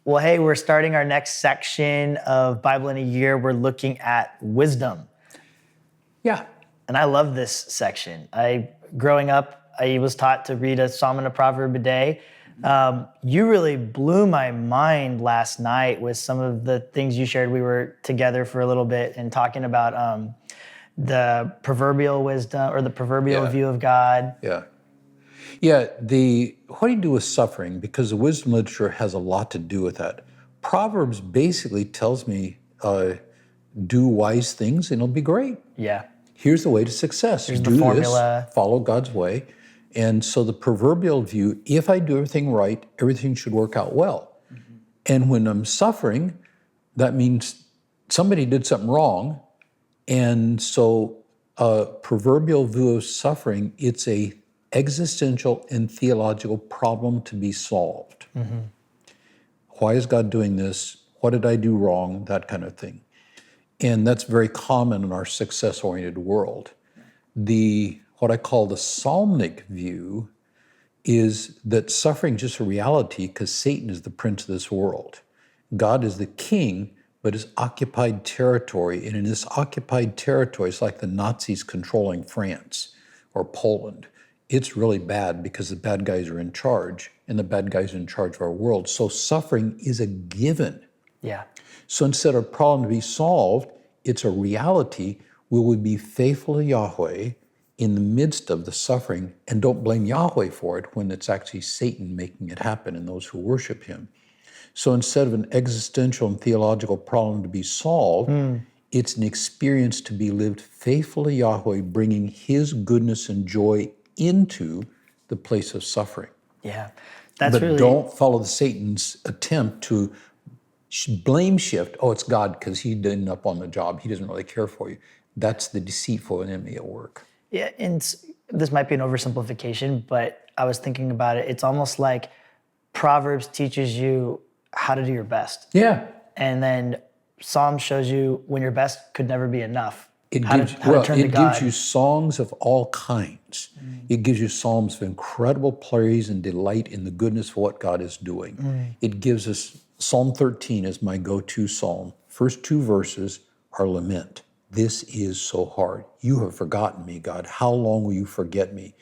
Well, hey, we're starting our next section of Bible in a Year. We're looking at wisdom. Yeah. And I love this section. Growing up, I was taught to read a psalm and a proverb a day. You really blew my mind last night with some of the things you shared. We were together for a little bit and talking about the proverbial wisdom or the proverbial view of God. Yeah. Yeah, what do you do with suffering? Because the wisdom literature has a lot to do with that. Proverbs basically tells me, do wise things and it'll be great. Yeah. Here's the way to success. Here's do the formula. This, follow God's way. And so the proverbial view, if I do everything right, everything should work out well. Mm-hmm. And when I'm suffering, that means somebody did something wrong. And so proverbial view of suffering, it's a existential and theological problem to be solved. Mm-hmm. Why is God doing this? What did I do wrong? That kind of thing. And that's very common in our success-oriented world. What I call the psalmic view is that suffering is just a reality because Satan is the prince of this world. God is the king, but is occupied territory. And in this occupied territory, it's like the Nazis controlling France or Poland. It's really bad because the bad guys are in charge, and the bad guys are in charge of our world. So suffering is a given. Yeah. So instead of a problem to be solved, it's a reality. Will we be faithful to Yahweh in the midst of the suffering, and don't blame Yahweh for it when it's actually Satan making it happen and those who worship him. So instead of an existential and theological problem to be solved, it's an experience to be lived faithful to Yahweh, bringing his goodness and joy into the place of suffering. Yeah, but don't follow Satan's attempt to blame shift. Oh, it's God because he didn't up on the job. He doesn't really care for you. That's the deceitful enemy at work. Yeah, and this might be an oversimplification, but I was thinking about it. It's almost like Proverbs teaches you how to do your best. Yeah. And then Psalm shows you when your best could never be enough. It gives you songs of all kinds. It gives you psalms of incredible praise and delight in the goodness of what God is doing. It gives us, Psalm 13 is my go-to psalm. First two verses are lament. This is so hard. You have forgotten me, God. How long will you forget me?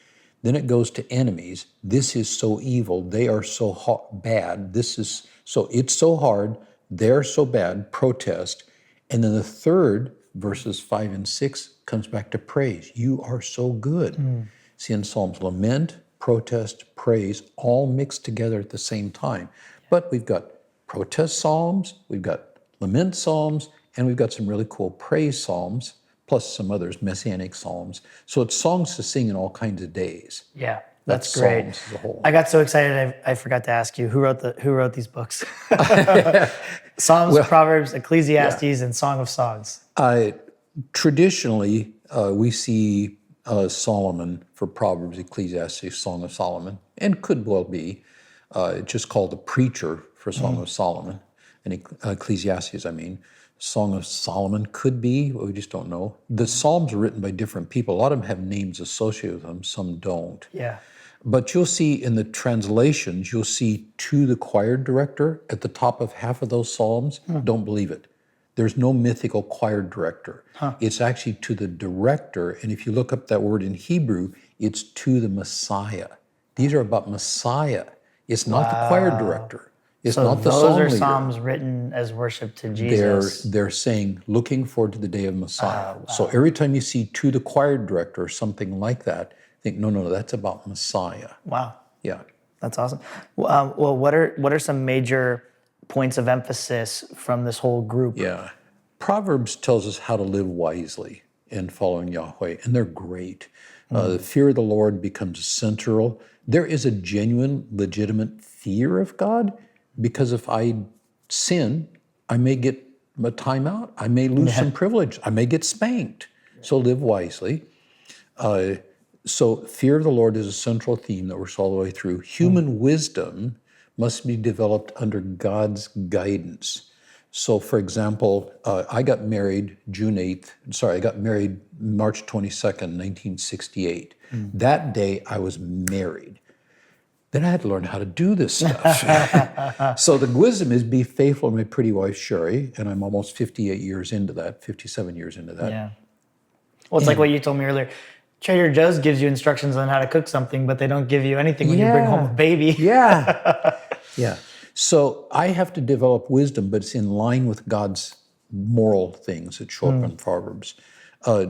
Then it goes to enemies. This is so evil. They are so bad. It's so hard. They're so bad. Protest. And then the third, verses 5 and 6, comes back to praise. You are so good. See, in Psalms, lament, protest, praise, all mixed together at the same time. But we've got protest psalms, we've got lament psalms, and we've got some really cool praise psalms, plus some others, messianic psalms. So it's songs to sing in all kinds of days. Yeah, that's great. Psalms as a whole. I got so excited I forgot to ask you, who wrote these books? Psalms, Proverbs, Ecclesiastes, and Song of Songs. Traditionally, we see Solomon for Proverbs, Ecclesiastes, Song of Solomon, and could well be just called the preacher for Song of Solomon, and Ecclesiastes, Song of Solomon could be, we just don't know. The Psalms are written by different people. A lot of them have names associated with them, some don't. Yeah. But you'll see in the translations, you'll see to the choir director at the top of half of those Psalms. Don't believe it. There's no mythical choir director. It's actually to the director, and if you look up that word in Hebrew, it's to the Messiah. These are about Messiah. It's not the choir director. It's not the psalm leader. Those are psalms written as worship to Jesus. They're saying, looking forward to the day of Messiah. So every time you see to the choir director or something like that, think, no, that's about Messiah. Wow. Yeah. That's awesome. Well, what are some major points of emphasis from this whole group? Yeah. Proverbs tells us how to live wisely in following Yahweh, and they're great. The fear of the Lord becomes central. There is a genuine, legitimate fear of God, because if I sin, I may get a timeout. I may lose some privilege. I may get spanked. So live wisely. So fear of the Lord is a central theme that works all the way through. Human wisdom must be developed under God's guidance. So for example, I got married March 22nd, 1968. That day I was married. then I had to learn how to do this stuff. So the wisdom is be faithful to my pretty wife, Sherry, and I'm almost 58 years into that, 57 years into that. Yeah. Well, it's like what you told me earlier. Trader Joe's gives you instructions on how to cook something, but they don't give you anything when you bring home a baby. Yeah. Yeah. So I have to develop wisdom, but it's in line with God's moral things that show up in Proverbs.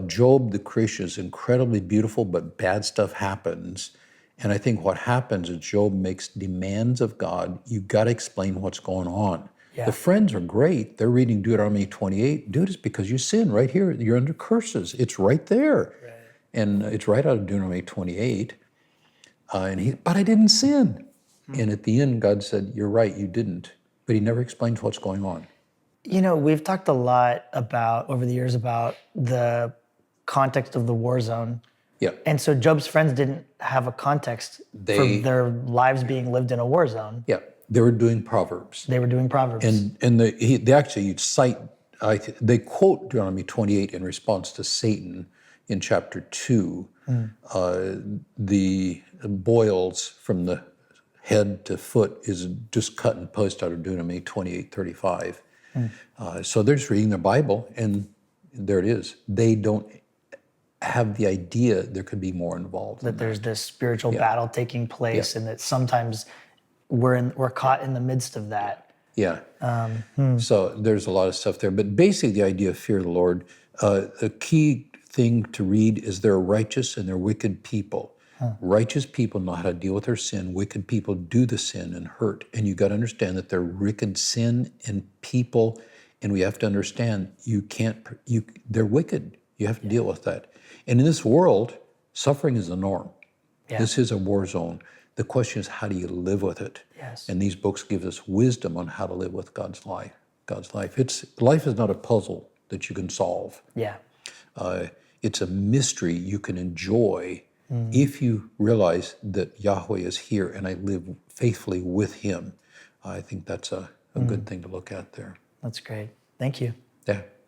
Job, the creation, is incredibly beautiful, but bad stuff happens. And I think what happens is Job makes demands of God. You've got to explain what's going on. Yeah. The friends are great. They're reading Deuteronomy 28. Dude, it's because you sin right here. You're under curses. It's right there. Right. And it's right out of Deuteronomy 28. But I didn't sin. And at the end, God said, you're right, you didn't. But he never explains what's going on. You know, we've talked a lot about, over the years, about the context of the war zone. Yeah. And so Job's friends didn't have a context for their lives being lived in a war zone. Yeah. They were doing Proverbs. They were doing Proverbs. And they actually cite, they quote Deuteronomy 28 in response to Satan in chapter 2. The boils from the head to foot is just cut and post out of Deuteronomy 28:35. So they're just reading their Bible, and there it is. They don't have the idea there could be more involved. That there's this spiritual battle taking place, and that sometimes we're caught in the midst of that. Yeah. So there's a lot of stuff there. But basically the idea of fear of the Lord, a key thing to read is there are righteous and there are wicked people. Righteous people know how to deal with their sin. Wicked people do the sin and hurt. And you got to understand that they're wicked sin and people, and we have to understand they're wicked. You have to deal with that. And in this world, suffering is the norm. Yeah. This is a war zone. The question is, how do you live with it? Yes. And these books give us wisdom on how to live with God's life. Life is not a puzzle that you can solve. Yeah. It's a mystery you can enjoy if you realize that Yahweh is here and I live faithfully with him. I think that's a good thing to look at there. That's great. Thank you. Yeah.